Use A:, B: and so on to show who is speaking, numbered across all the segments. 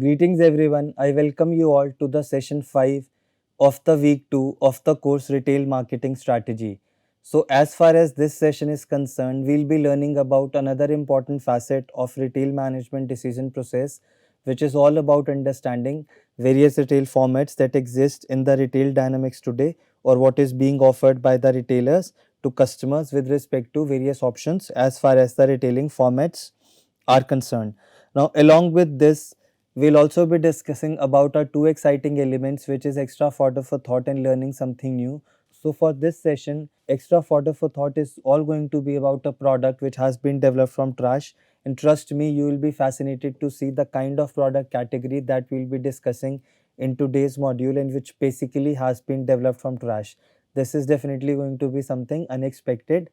A: Greetings everyone. I welcome you all to the session 5 of the week 2 of the course Retail Marketing Strategy. So as far as this session is concerned, we'll be learning about another important facet of retail management decision process, which is all about understanding various retail formats that exist in the retail dynamics today, or what is being offered by the retailers to customers with respect to various options as far as the retailing formats are concerned. Now along with this, we'll also be discussing about our two exciting elements, which is extra fodder for thought and learning something new. So for this session, extra fodder for thought is all going to be about a product which has been developed from trash. And trust me, you will be fascinated to see the kind of product category that we'll be discussing in today's module, and which basically has been developed from trash. This is definitely going to be something unexpected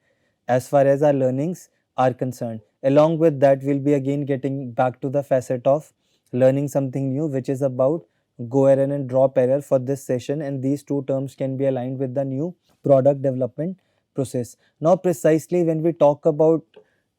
A: as far as our learnings are concerned. Along with that, we'll be again getting back to the facet of learning something new, which is about go error and drop error for this session, and these two terms can be aligned with the new product development process. Now precisely when we talk about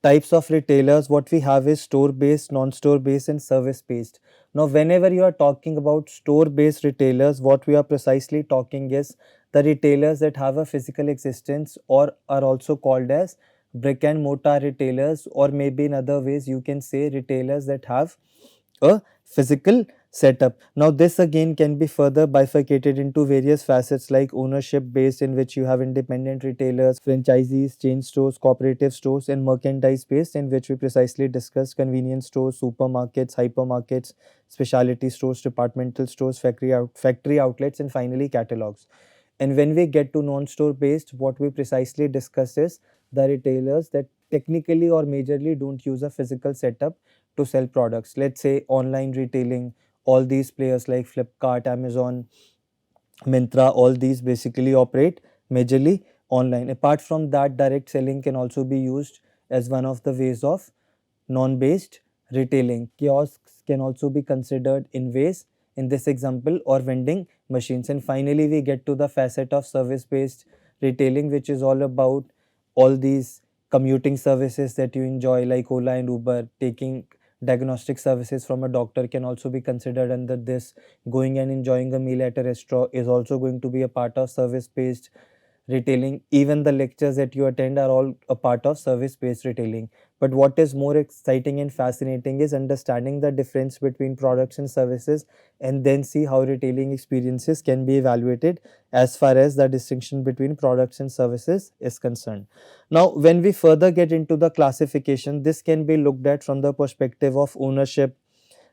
A: types of retailers, what we have is store based, non-store based and service based. Now whenever you are talking about store based retailers, what we are precisely talking is the retailers that have a physical existence, or are also called as brick and mortar retailers, or maybe in other ways you can say retailers that have a physical setup. Now this again can be further bifurcated into various facets like ownership based, in which you have independent retailers, franchisees, chain stores, cooperative stores, and merchandise based, in which we precisely discuss convenience stores, supermarkets, hypermarkets, specialty stores, departmental stores, factory outlets, and finally catalogs. And when we get to non-store based, what we precisely discuss is the retailers that technically or majorly don't use a physical setup to sell products. Let's say online retailing, all these players like Flipkart, Amazon, Myntra, all these basically operate majorly online. Apart from that, direct selling can also be used as one of the ways of non-based retailing. Kiosks can also be considered in ways in this example, or vending machines. And finally, we get to the facet of service-based retailing, which is all about all these commuting services that you enjoy like Ola and Uber. Taking diagnostic services from a doctor can also be considered under this. Going and enjoying a meal at a restaurant is also going to be a part of service-based retailing. Even the lectures that you attend are all a part of service-based retailing. But what is more exciting and fascinating is understanding the difference between products and services, and then see how retailing experiences can be evaluated as far as the distinction between products and services is concerned. Now, when we further get into the classification, this can be looked at from the perspective of ownership,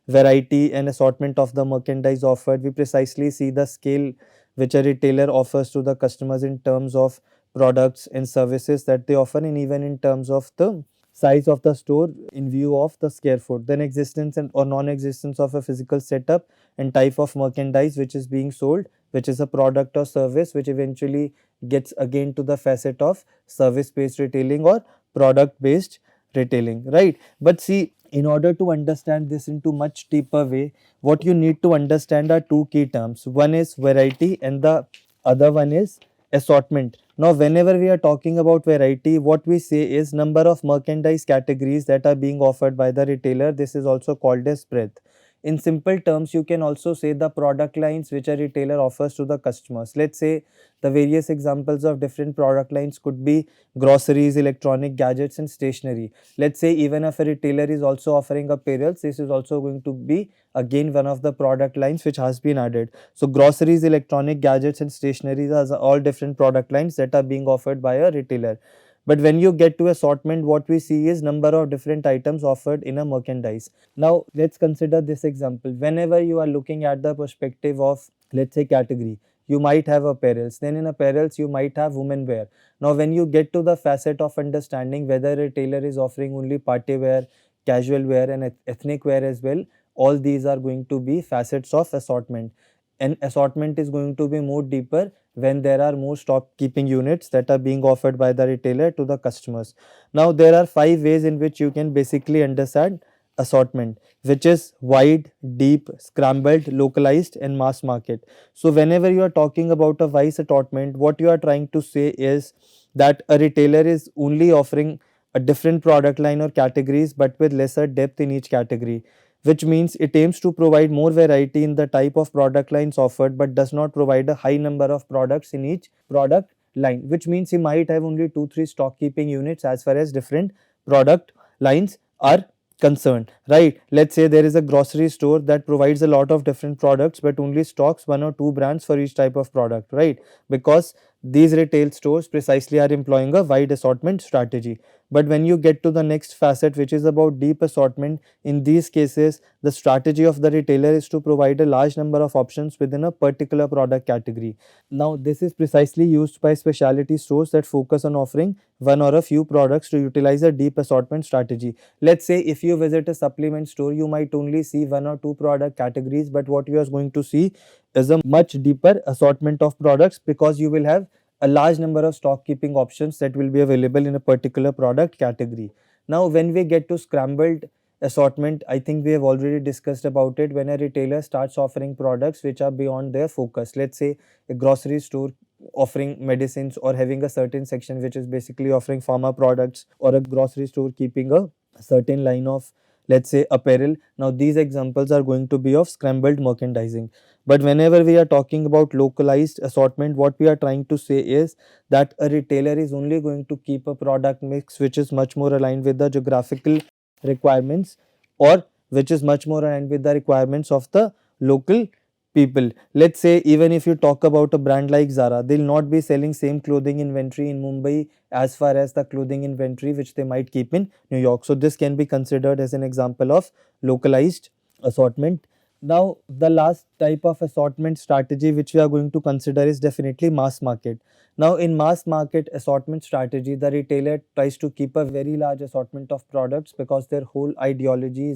A: variety, and assortment of the merchandise offered. We precisely see the scale which a retailer offers to the customers in terms of products and services that they offer, and even in terms of the size of the store in view of the square foot. Then existence and or non-existence of a physical setup, and type of merchandise which is being sold, which is a product or service, which eventually gets again to the facet of service based retailing or product based retailing, right? But see, in order to understand this into much deeper way, what you need to understand are two key terms. One is variety and the other one is assortment. Now whenever we are talking about variety, what we say is number of merchandise categories that are being offered by the retailer. This is also called as breadth. In simple terms, you can also say the product lines which a retailer offers to the customers. Let's say the various examples of different product lines could be groceries, electronic gadgets, and stationery. Let's say even if a retailer is also offering apparel, this is also going to be again one of the product lines which has been added. So groceries, electronic gadgets, and stationery are all different product lines that are being offered by a retailer. But when you get to assortment, what we see is number of different items offered in a merchandise. Now let's consider this example. Whenever you are looking at the perspective of, let's say, category, you might have apparels. Then in apparels you might have women wear. Now when you get to the facet of understanding whether a retailer is offering only party wear, casual wear, and ethnic wear as well, all these are going to be facets of assortment. And assortment is going to be more deeper when there are more stock keeping units that are being offered by the retailer to the customers. Now there are 5 ways in which you can basically understand assortment, which is wide, deep, scrambled, localized, and mass market. So whenever you are talking about a wide assortment, what you are trying to say is that a retailer is only offering a different product line or categories, but with lesser depth in each category. which means it aims to provide more variety in the type of product lines offered but does not provide a high number of products in each product line, which means you might have only 2 3 stock keeping units as far as different product lines are concerned, right? Let's say there is a grocery store that provides a lot of different products but only stocks 1 or 2 brands for each type of product, right? Because these retail stores precisely are employing a wide assortment strategy. But when you get to the next facet, which is about deep assortment, in these cases the strategy of the retailer is to provide a large number of options within a particular product category. Now, this is precisely used by specialty stores that focus on offering one or a few products to utilize a deep assortment strategy. Let's say if you visit a supplement store, you might only see 1 or 2 product categories, but what you are going to see is a much deeper assortment of products because you will have a large number of stock keeping options that will be available in a particular product category. Now, when we get to scrambled assortment, I think we have already discussed about it. When a retailer starts offering products which are beyond their focus, let's say a grocery store offering medicines or having a certain section which is basically offering pharma products, or a grocery store keeping a certain line of, let's say, apparel. Now these examples are going to be of scrambled merchandising. But whenever we are talking about localized assortment, what we are trying to say is that a retailer is only going to keep a product mix which is much more aligned with the geographical requirements, or which is much more aligned with the requirements of the local people. Let's say even if you talk about a brand like Zara, they'll not be selling same clothing inventory in Mumbai as far as the clothing inventory which they might keep in New York. So this can be considered as an example of localized assortment. Now the last type of assortment strategy which we are going to consider is definitely mass market. Now in mass market assortment strategy, the retailer tries to keep a very large assortment of products because their whole ideology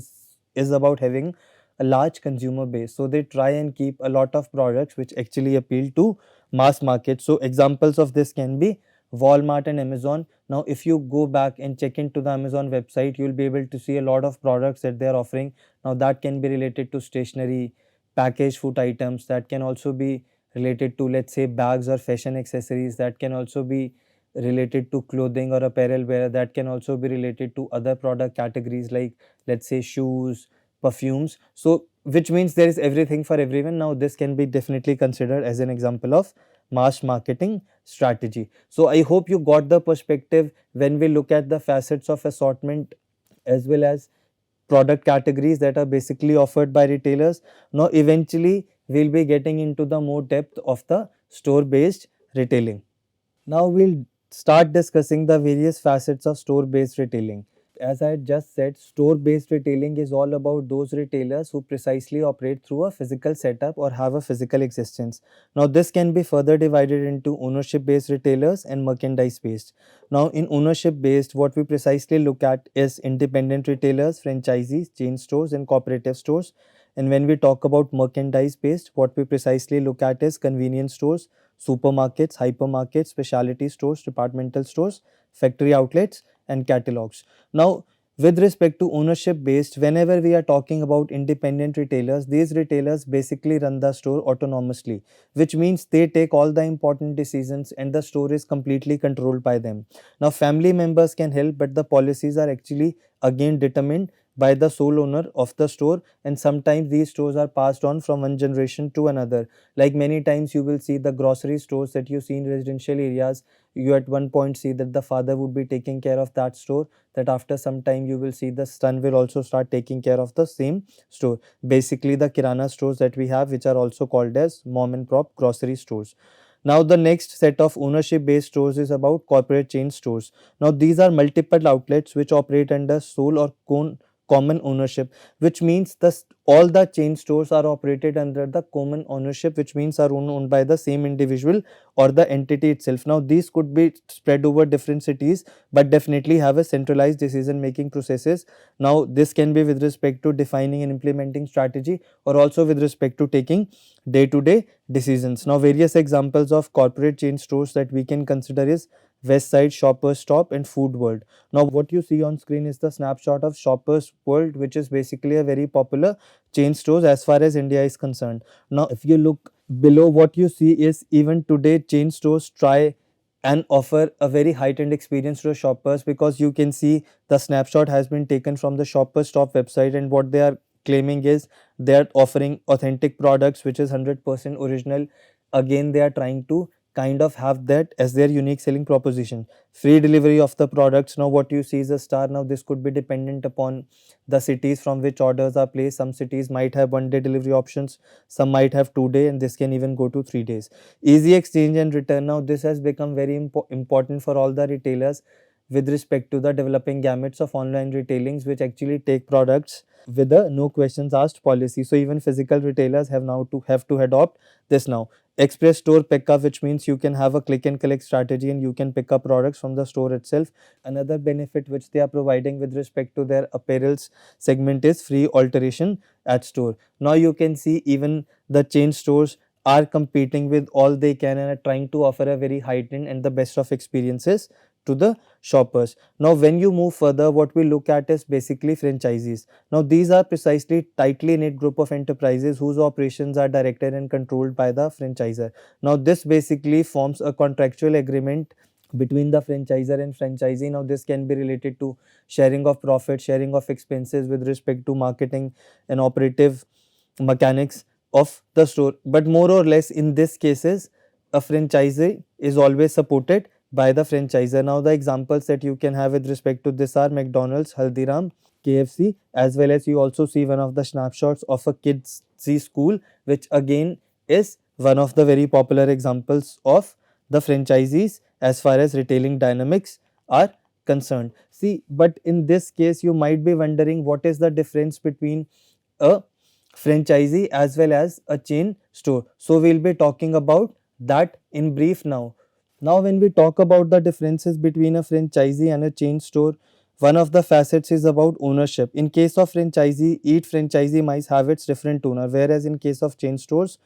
A: is about having a large consumer base. So they try and keep a lot of products which actually appeal to mass market. So examples of this can be Walmart and Amazon. Now if you go back and check into the Amazon website, you will be able to see a lot of products that they are offering. Now that can be related to stationery, packaged food items, that can also be related to, let's say, bags or fashion accessories, that can also be related to clothing or apparel wear, that can also be related to other product categories like, let's say, shoes, perfumes. So which means there is everything for everyone. Now this can be definitely considered as an example of mass marketing strategy. So I hope you got the perspective when we look at the facets of assortment as well as product categories that are basically offered by retailers. Now eventually we'll be getting into the more depth of the store based retailing. Now we'll start discussing the various facets of store based retailing. As I just said, store based retailing is all about those retailers who precisely operate through a physical setup or have a physical existence. Now this can be further divided into ownership based retailers and merchandise based. Now in ownership based, what we precisely look at is independent retailers, franchisees, chain stores and cooperative stores. And when we talk about merchandise based, what we precisely look at is convenience stores, supermarkets, hypermarkets, specialty stores, departmental stores, factory outlets and catalogs. Now, with respect to ownership based, whenever we are talking about independent retailers, these retailers basically run the store autonomously, which means they take all the important decisions and the store is completely controlled by them. Now, family members can help, but the policies are actually again determined by the sole owner of the store, and sometimes these stores are passed on from one generation to another. Like many times you will see the grocery stores that you see in residential areas, you at one point see that the father would be taking care of that store, that after some time you will see the son will also start taking care of the same store. Basically the kirana stores that we have, which are also called as mom and pop grocery stores. Now the next set of ownership based stores is about corporate chain stores. Now these are multiple outlets which operate under sole or common ownership, which means all the chain stores are operated under the common ownership, which means are owned by the same individual or the entity itself. Now these could be spread over different cities but definitely have a centralized decision making processes. Now this can be with respect to defining and implementing strategy, or also with respect to taking day to day decisions. Now various examples of corporate chain stores that we can consider is Westside, Shoppers Stop and Food World. Now what you see on screen is the snapshot of Shoppers World, which is basically a very popular chain stores as far as India is concerned. Now if you look below, what you see is even today chain stores try and offer a very heightened experience to the shoppers, because you can see the snapshot has been taken from the Shoppers Stop website, and what they are claiming is they are offering authentic products which is 100% original. Again, they are trying to kind of have that as their unique selling proposition. Free delivery of the products. Now what you see is a star. Now this could be dependent upon the cities from which orders are placed. Some cities might have 1 day delivery options, some might have 2 day, and this can even go to 3 days. Easy exchange and return. Now this has become very important for all the retailers with respect to the developing gamuts of online retailings, which actually take products with a no questions asked policy. So even physical retailers have to adopt this now. Express store pickup, which means you can have a click and collect strategy and you can pick up products from the store itself. Another benefit which they are providing with respect to their apparels segment is free alteration at store. Now you can see even the chain stores are competing with all they can and are trying to offer a very heightened and the best of experiences to the shoppers. Now when you move further, what we look at is basically franchisees. Now these are precisely tightly knit group of enterprises whose operations are directed and controlled by the franchisor. Now this basically forms a contractual agreement between the franchisor and franchisee. Now this can be related to sharing of profit, sharing of expenses with respect to marketing and operative mechanics of the store. But more or less in this cases, a franchisee is always supported by the franchisor. Now the examples that you can have with respect to this are McDonald's, Haldiram, KFC, as well as you also see one of the snapshots of a kids school, which again is one of the very popular examples of the franchisees as far as retailing dynamics are concerned. See, but in this case you might be wondering what is the difference between a franchisee as well as a chain store. So we'll be talking about that in brief now. Now when we talk about the differences between a franchisee and a chain store, one of the facets is about ownership. In case of franchisee, each franchisee might have its different owner, whereas in case of chain stores,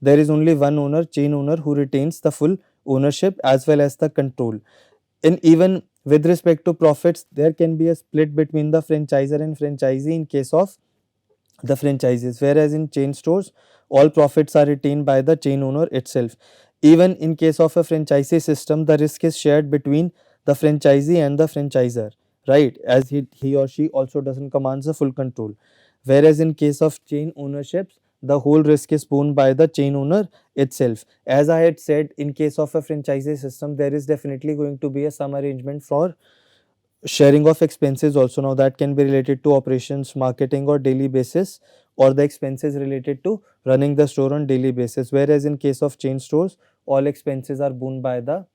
A: there is only one owner, chain owner, who retains the full ownership as well as the control. And even with respect to profits, there can be a split between the franchisor and franchisee in case of the franchises, whereas in chain stores all profits are retained by the chain owner itself. Even in case of a franchisee system, the risk is shared between the franchisee and the franchisor, right, as he or she also doesn't command the full control. Whereas in case of chain ownerships, the whole risk is borne by the chain owner itself. As I had said, in case of a franchisee system, there is definitely going to be a some arrangement for sharing of expenses also. Now that can be related to operations, marketing or daily basis, or the expenses related to running the store on daily basis, whereas in case of chain stores all expenses are borne by the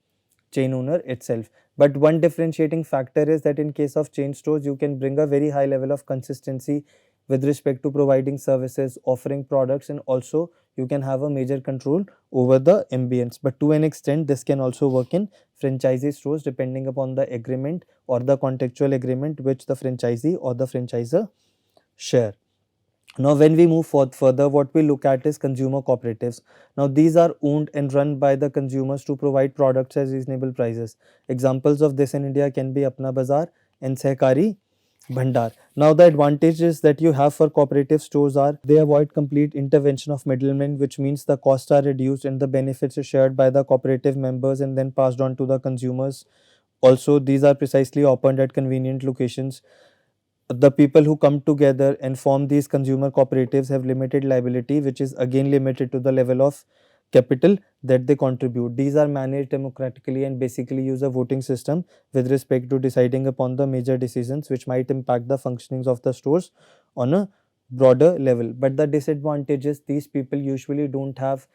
A: chain owner itself. But one differentiating factor is that in case of chain stores you can bring a very high level of consistency with respect to providing services, offering products, and also you can have a major control over the ambience. But to an extent this can also work in franchisee stores depending upon the agreement or the contextual agreement which the franchisee or the franchisor share. Now when we move further, what we look at is consumer cooperatives. Now these are owned and run by the consumers to provide products at reasonable prices. Examples of this in India can be Apna Bazaar and Sehkari Bhandar. Now the advantages that you have for cooperative stores are they avoid complete intervention of middlemen, which means the costs are reduced and the benefits are shared by the cooperative members and then passed on to the consumers. Also, these are precisely opened at convenient locations. The people who come together and form these consumer cooperatives have limited liability, which is again limited to the level of capital that they contribute. These are managed democratically and basically use a voting system with respect to deciding upon the major decisions which might impact the functionings of the stores on a broader level. But the disadvantage is these people usually don't have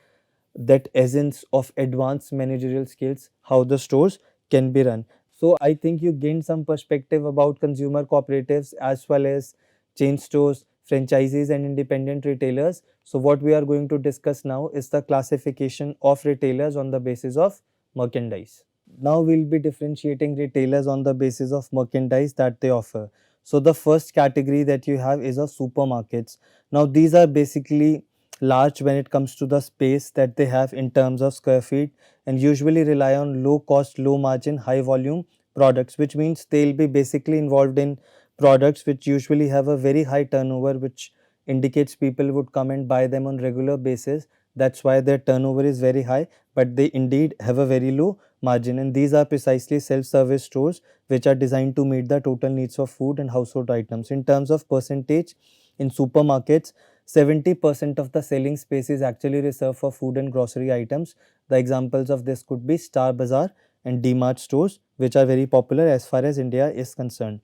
A: that essence of advanced managerial skills, how the stores can be run. So I think you gained some perspective about consumer cooperatives as well as chain stores, franchises and independent retailers. So what we are going to discuss now is the classification of retailers on the basis of merchandise. Now we'll be differentiating retailers on the basis of merchandise that they offer. So the first category that you have is of supermarkets. Now these are basically large when it comes to the space that they have in terms of square feet and usually rely on low cost, low margin, high volume products, which means they'll be basically involved in products which usually have a very high turnover, which indicates people would come and buy them on regular basis. That's why their turnover is very high, but they indeed have a very low margin, and these are precisely self-service stores which are designed to meet the total needs of food and household items. In terms of percentage, In supermarkets, 70% of the selling space is actually reserved for food and grocery items. The examples of this could be Star Bazaar and DMart stores, which are very popular as far as India is concerned.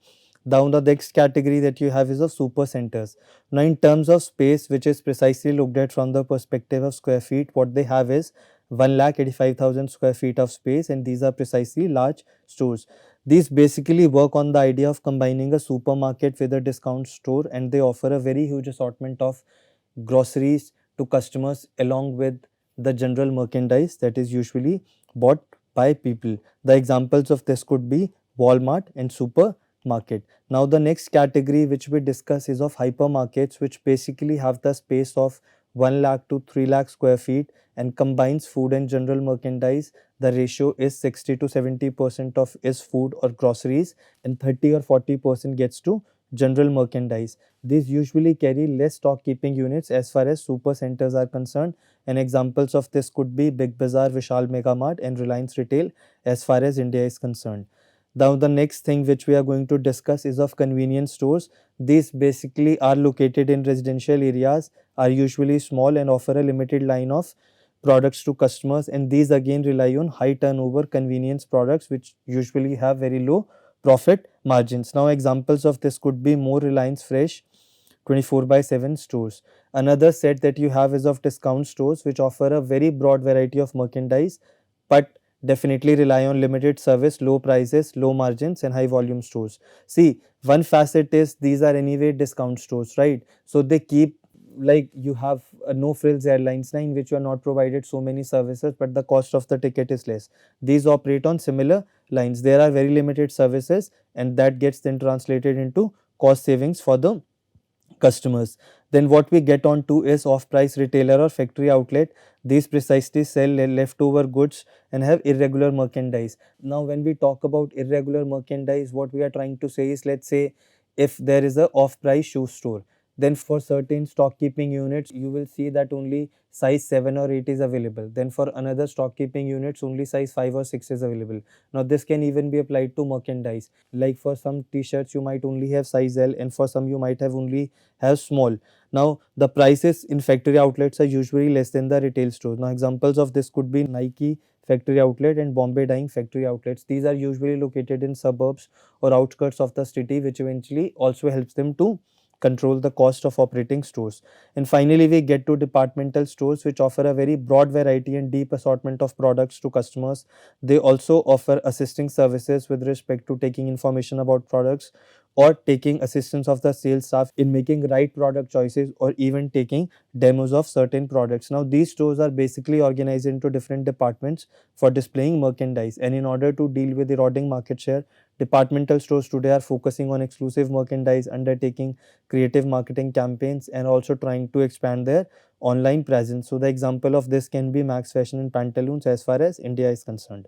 A: Down the next category that you have is of super centers. Now, in terms of space, which is precisely looked at from the perspective of square feet, what they have is 1,85,000 square feet of space, and these are precisely large stores. These basically work on the idea of combining a supermarket with a discount store, and they offer a very huge assortment of groceries to customers along with the general merchandise that is usually bought by people. The examples of this could be Walmart and supermarket. Now, the next category which we discuss is of hypermarkets, which basically have the space of 1 lakh to 3 lakh square feet and combines food and general merchandise. The ratio is 60 to 70% of is food or groceries, and 30 or 40% gets to general merchandise. These usually carry less stock keeping units as far as super centers are concerned, and examples of this could be Big Bazaar, Vishal Mega Mart and Reliance Retail as far as India is concerned. Now, the next thing which we are going to discuss is of convenience stores. These basically are located in residential areas, are usually small and offer a limited line of products to customers, and these again rely on high turnover convenience products which usually have very low profit margins. Now, examples of this could be more Reliance Fresh 24 by 7 stores. Another set that you have is of discount stores, which offer a very broad variety of merchandise but definitely rely on limited service, low prices, low margins and high volume stores. See, one facet is these are anyway discount stores, right? So they keep, like, you have a no frills airlines line which you are not provided so many services but the cost of the ticket is less. These operate on similar lines. There are very limited services and that gets then translated into cost savings for the customers. Then what we get on to is off-price retailer or factory outlet. These precisely sell leftover goods and have irregular merchandise. Now, when we talk about irregular merchandise, what we are trying to say is, let's say if there is a off-price shoe store, then for certain stock keeping units you will see that only size 7 or 8 is available. Then for another stock keeping units only size 5 or 6 is available. Now, this can even be applied to merchandise, like for some t-shirts you might only have size L and for some you might have only have small. Now, the prices in factory outlets are usually less than the retail stores. Now, examples of this could be Nike factory outlet and Bombay Dyeing factory outlets. These are usually located in suburbs or outskirts of the city, which eventually also helps them to control the cost of operating stores. And finally, we get to departmental stores, which offer a very broad variety and deep assortment of products to customers. They also offer assisting services with respect to taking information about products or taking assistance of the sales staff in making right product choices or even taking demos of certain products. Now, these stores are basically organized into different departments for displaying merchandise, and in order to deal with eroding market share, departmental stores today are focusing on exclusive merchandise, undertaking creative marketing campaigns and also trying to expand their online presence. So, the example of this can be Max Fashion and Pantaloons as far as India is concerned.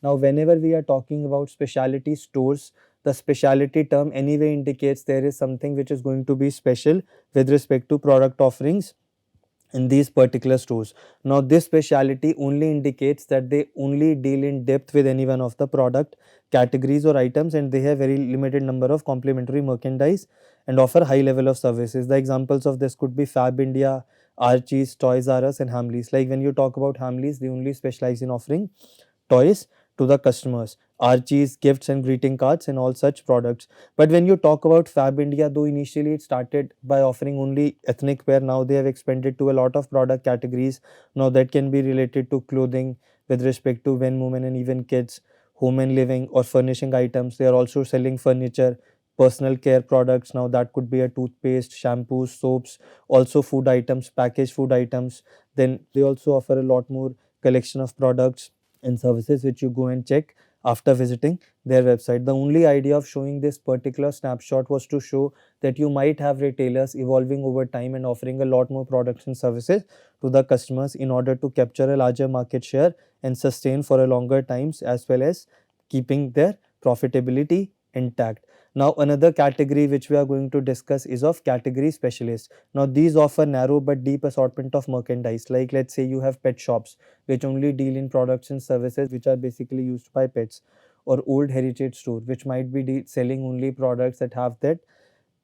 A: Now, whenever we are talking about specialty stores, the specialty term anyway indicates there is something which is going to be special with respect to product offerings in these particular stores. Now, this specialty only indicates that they only deal in depth with any one of the product categories or items, and they have very limited number of complementary merchandise and offer high level of services. The examples of this could be Fab India, Archie's, Toys R Us and Hamleys. Like when you talk about Hamleys, they only specialize in offering toys to the customers, Archie's, gifts and greeting cards and all such products. But when you talk about Fab India, though initially it started by offering only ethnic wear, now they have expanded to a lot of product categories now that can be related to clothing with respect to men, women and even kids, home and living or furnishing items. They are also selling furniture, personal care products. Now that could be a toothpaste, shampoos, soaps, also food items, packaged food items. Then they also offer a lot more collection of products and services which you go and check after visiting their website. The only idea of showing this particular snapshot was to show that you might have retailers evolving over time and offering a lot more products and services to the customers in order to capture a larger market share and sustain for a longer times, as well as keeping their profitability intact. Now, another category which we are going to discuss is of category specialists. Now, these offer narrow but deep assortment of merchandise. Like, let's say you have pet shops which only deal in products and services which are basically used by pets, or old heritage store which might be selling only products that have that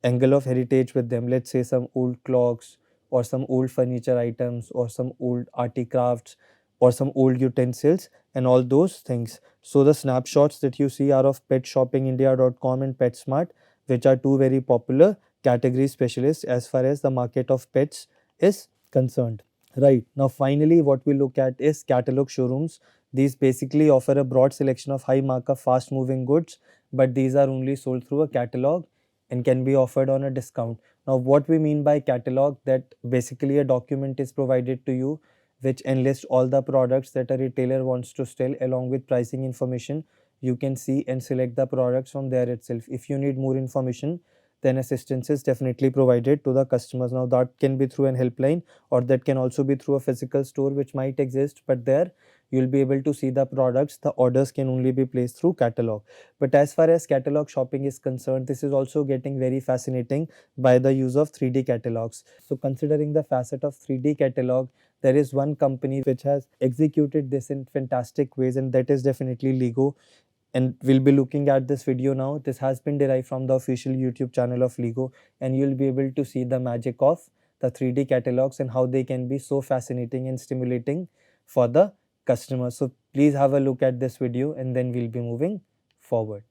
A: angle of heritage with them. Let's say some old clocks or some old furniture items or some old articrafts or some old utensils and all those things. So the snapshots that you see are of petshoppingindia.com and PetSmart, which are two very popular category specialists as far as the market of pets is concerned. Right. Now, finally, what we look at is catalog showrooms. These basically offer a broad selection of high markup, fast moving goods, but these are only sold through a catalog and can be offered on a discount. Now, what we mean by catalog, that basically a document is provided to you which enlists all the products that a retailer wants to sell along with pricing information. You can see and select the products from there itself. If you need more information, then assistance is definitely provided to the customers. Now, that can be through an helpline, or that can also be through a physical store which might exist, but there you'll be able to see the products. The orders can only be placed through catalog. But as far as catalog shopping is concerned, this is also getting very fascinating by the use of 3D catalogs. So considering the facet of 3D catalog, there is one company which has executed this in fantastic ways, and that is definitely Lego. And we'll be looking at this video now. This has been derived from the official YouTube channel of Lego, and you'll be able to see the magic of the 3D catalogs and how they can be so fascinating and stimulating for the customer. So please have a look at this video and then we'll be moving forward.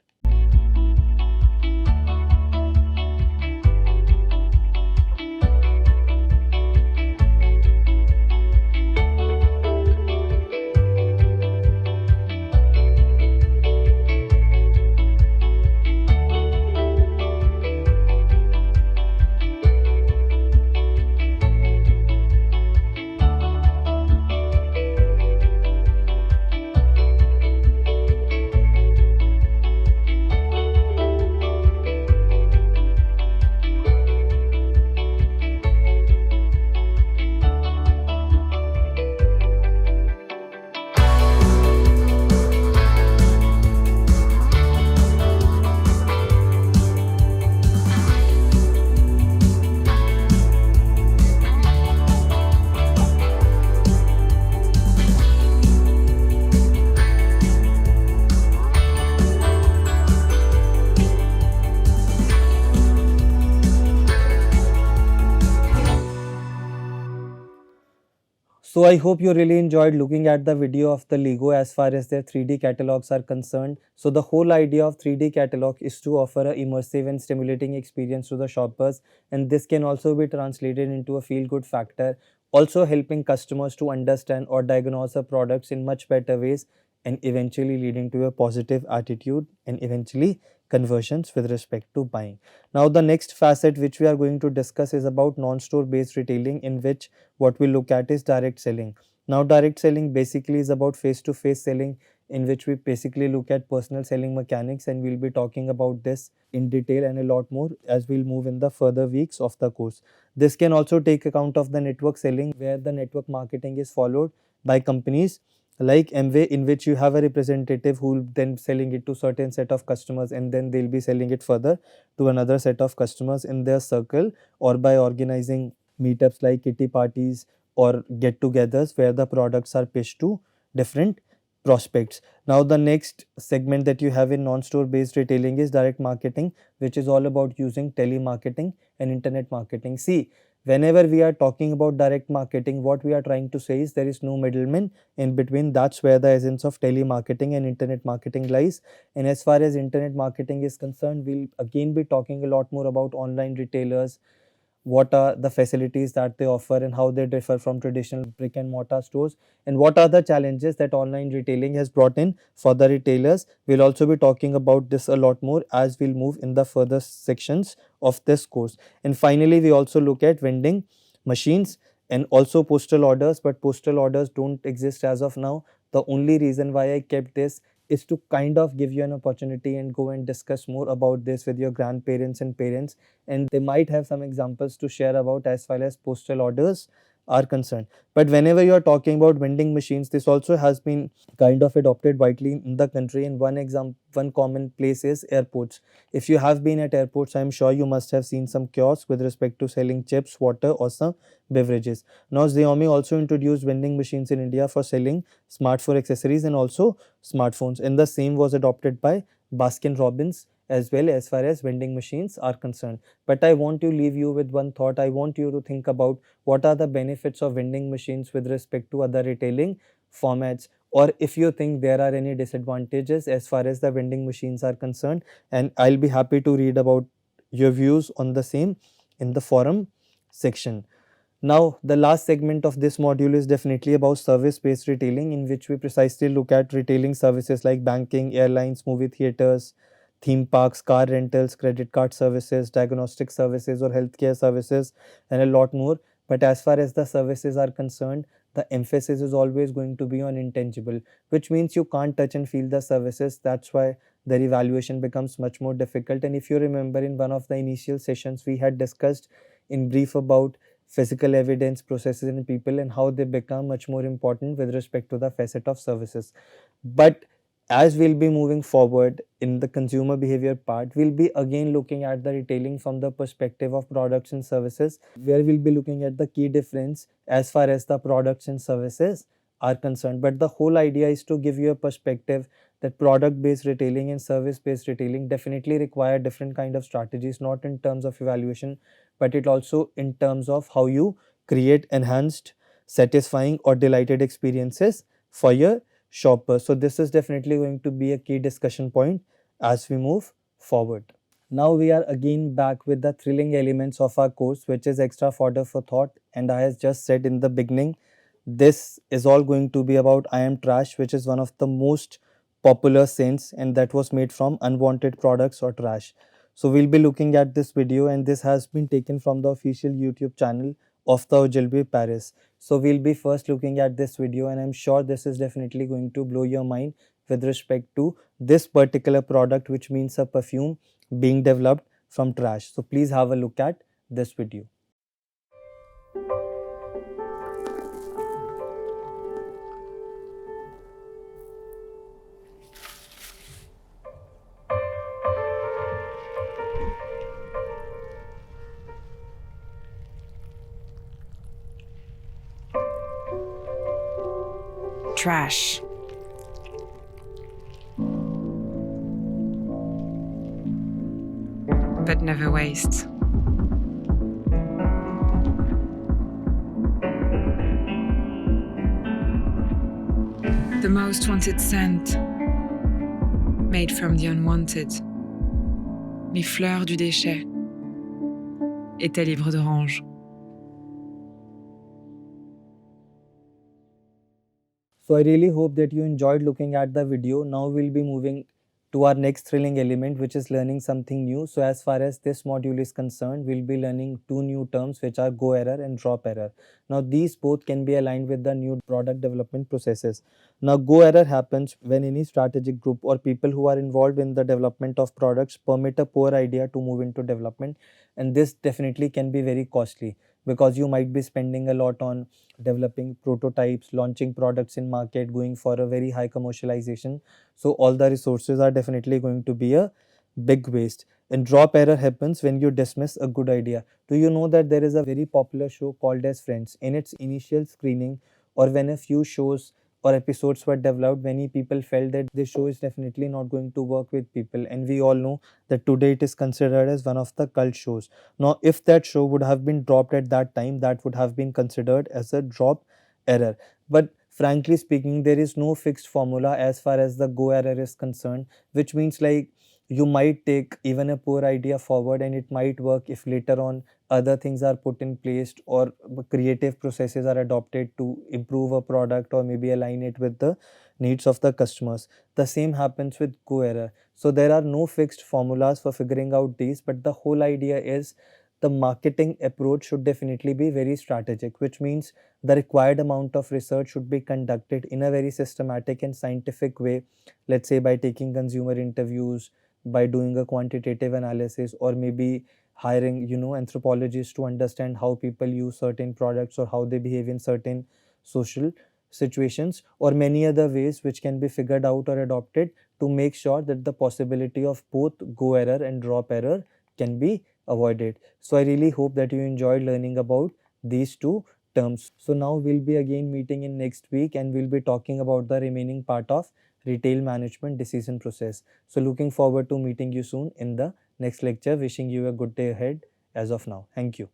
A: So I hope you really enjoyed looking at the video of the Lego as far as their 3D catalogs are concerned. So the whole idea of 3D catalog is to offer a immersive and stimulating experience to the shoppers, and this can also be translated into a feel-good factor, also helping customers to understand or diagnose the products in much better ways and eventually leading to a positive attitude and eventually conversions with respect to buying. Now the next facet which we are going to discuss is about non-store based retailing, in which what we look at is direct selling. Now direct selling basically is about face-to-face selling, in which we basically look at personal selling mechanics, and we'll be talking about this in detail and a lot more as we'll move in the further weeks of the course. This can also take account of the network selling, where the network marketing is followed by companies like Amway, in which you have a representative who will then selling it to certain set of customers, and then they'll be selling it further to another set of customers in their circle, or by organizing meetups like kitty parties or get-togethers where the products are pitched to different prospects. Now the next segment that you have in non-store based retailing is direct marketing, which is all about using telemarketing and internet marketing. See, whenever we are talking about direct marketing, what we are trying to say is there is no middleman in between. That's where the essence of telemarketing and internet marketing lies. And as far as internet marketing is concerned, we'll again be talking a lot more about online retailers, what are the facilities that they offer and how they differ from traditional brick and mortar stores, and what are the challenges that online retailing has brought in for the retailers. We'll also be talking about this a lot more as we'll move in the further sections of this course. And finally, we also look at vending machines and also postal orders, but postal orders don't exist as of now. The only reason why I kept this is to kind of give you an opportunity and go and discuss more about this with your grandparents and parents, and they might have some examples to share about as far as postal orders are concerned. But whenever you are talking about vending machines, this also has been kind of adopted widely in the country, and one common place is airports. If you have been at airports, I am sure you must have seen some kiosks with respect to selling chips, water or some beverages. Now Xiaomi also introduced vending machines in India for selling smartphone accessories and also smartphones, and the same was adopted by Baskin Robbins as well as far as vending machines are concerned. But I want to leave you with one thought. I want you to think about what are the benefits of vending machines with respect to other retailing formats, or if you think there are any disadvantages as far as the vending machines are concerned, and I'll be happy to read about your views on the same in the forum section. Now, the last segment of this module is definitely about service-based retailing, in which we precisely look at retailing services like banking, airlines, movie theaters, theme parks, car rentals, credit card services, diagnostic services or healthcare services, and a lot more. But as far as the services are concerned, the emphasis is always going to be on intangible, which means you can't touch and feel the services. That's why their evaluation becomes much more difficult. And if you remember, in one of the initial sessions, we had discussed in brief about physical evidence, processes and people, and how they become much more important with respect to the facet of services. But as we'll be moving forward in the consumer behavior part, we'll be again looking at the retailing from the perspective of products and services, where we'll be looking at the key difference as far as the products and services are concerned. But the whole idea is to give you a perspective that product based retailing and service based retailing definitely require different kind of strategies, not in terms of evaluation, but it also in terms of how you create enhanced, satisfying or delighted experiences for your shoppers. So this is definitely going to be a key discussion point as we move forward. Now we are again back with the thrilling elements of our course, which is extra fodder for thought. And I have just said in the beginning, this is all going to be about I am trash, which is one of the most popular sayings, and that was made from unwanted products or trash. So we'll be looking at this video, and this has been taken from the official YouTube channel of the Ogilvy Paris. So we'll be first looking at this video, and I'm sure this is definitely going to blow your mind with respect to this particular product, which means a perfume being developed from trash. So please have a look at this video.
B: Trash. But never waste. The most wanted scent, made from the unwanted. Les fleurs du déchet et tes livres d'orange.
A: So I really hope that you enjoyed looking at the video. Now we'll be moving to our next thrilling element, which is learning something new. So as far as this module is concerned, we'll be learning two new terms, which are go error and drop error. Now these both can be aligned with the new product development processes. Now go error happens when any strategic group or people who are involved in the development of products permit a poor idea to move into development, and this definitely can be very costly, because you might be spending a lot on developing prototypes, launching products in market, going for a very high commercialization. So all the resources are definitely going to be a big waste. And drop error happens when you dismiss a good idea. Do you know that there is a very popular show called as Friends? In its initial screening, or when a few shows or episodes were developed, many people felt that this show is definitely not going to work with people, and we all know that today it is considered as one of the cult shows. Now if that show would have been dropped at that time, that would have been considered as a drop error. But frankly speaking, there is no fixed formula as far as the go error is concerned, which means like you might take even a poor idea forward and it might work if later on other things are put in place or creative processes are adopted to improve a product or maybe align it with the needs of the customers. The same happens with go error. So there are no fixed formulas for figuring out these, but the whole idea is the marketing approach should definitely be very strategic, which means the required amount of research should be conducted in a very systematic and scientific way. Let's say by taking consumer interviews, by doing a quantitative analysis, or maybe hiring anthropologists to understand how people use certain products or how they behave in certain social situations, or many other ways which can be figured out or adopted to make sure that the possibility of both go error and drop error can be avoided. So I really hope that you enjoyed learning about these two terms. So now we'll be again meeting in next week, and we'll be talking about the remaining part of retail management decision process. So looking forward to meeting you soon in the next lecture. Wishing you a good day ahead as of now. Thank you.